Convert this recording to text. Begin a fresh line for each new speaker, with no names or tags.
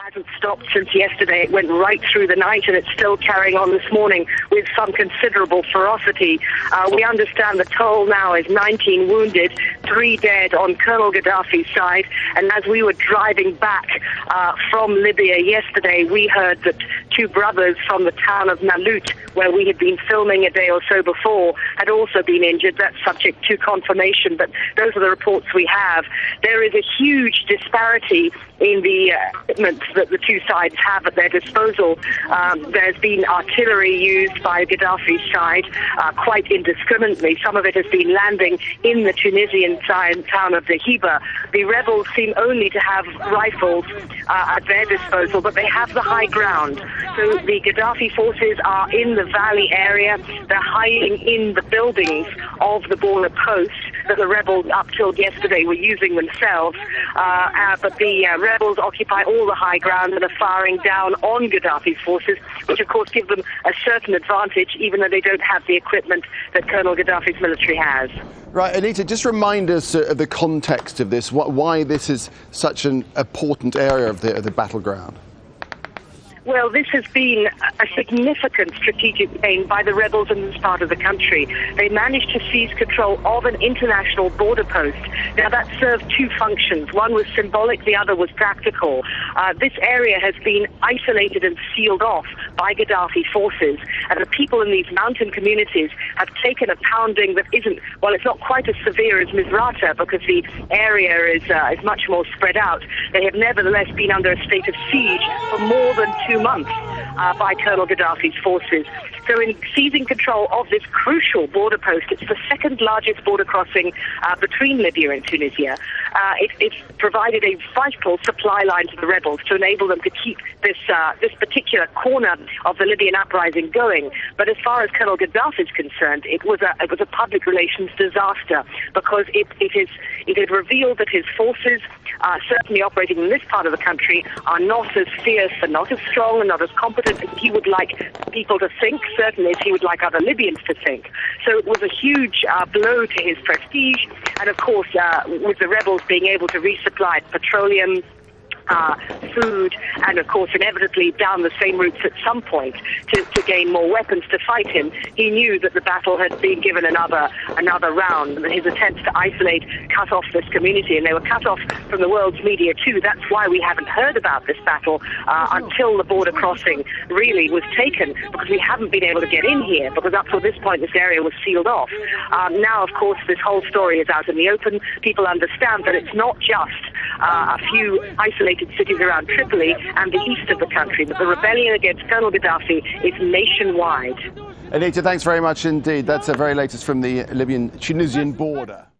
Hasn't stopped since yesterday. It went right through the night, and it's still carrying on this morning with some considerable ferocity. We understand the toll now is 19 wounded, 3 dead on Colonel Gaddafi's side. And as we were driving back from Libya yesterday, we heard that 2 brothers from the town of Nalut, where we had been filming a day or so before, had also been injured. That's subject to confirmation, but those are the reports we have. There is a huge disparity in the equipment that the 2 sides have at their disposal. There's been artillery used by Gaddafi's side quite indiscriminately. Some of it has been landing in the Tunisian town of Jazeera. The rebels seem only to have rifles at their disposal, but they have the high ground. So the Gaddafi forces are in the valley area. They're hiding in the buildings of the border post that the rebels up till yesterday were using themselves. But the rebels occupy all the high ground and are firing down on Gaddafi's forces, which of course give them a certain advantage, even though they don't have the equipment that Colonel Gaddafi's military has.
Right, Anita, just remind us of the context of this, why this is such an important area of the battleground.
Well, this has been a significant strategic gain by the rebels in this part of the country. They managed to seize control of an international border post. Now, that served 2 functions. One was symbolic, the other was practical. This area has been isolated and sealed off by Gaddafi forces, and the people in these mountain communities have taken a pounding that isn't, well, it's not quite as severe as Misrata because the area is much more spread out. They have nevertheless been under a state of siege for more than 2 months by Colonel Gaddafi's forces. So in seizing control of this crucial border post, it's the 2nd largest border crossing between Libya and Tunisia. It's provided a vital supply line to the rebels to enable them to keep this particular corner of the Libyan uprising going. But as far as Colonel Gaddafi is concerned, it was a public relations disaster because it had revealed that his forces, certainly operating in this part of the country, are not as fierce and not as strong and not as competent as he would like people to think, certainly as he would like other Libyans to think. So it was a huge blow to his prestige, and of course, with the rebels being able to resupply petroleum, food, and of course inevitably down the same routes at some point to gain more weapons to fight him, he knew that the battle had been given another round. His attempts to isolate, cut off this community, and they were cut off from the world's media too. That's why we haven't heard about this battle until the border crossing really was taken, because we haven't been able to get in here, because up to this point this area was sealed off. Now of course this whole story is out in the open. People understand that it's not just a few isolated cities around Tripoli and the east of the country, but the rebellion against Colonel Gaddafi is nationwide.
Anita, thanks very much indeed. That's the very latest from the Libyan-Tunisian border.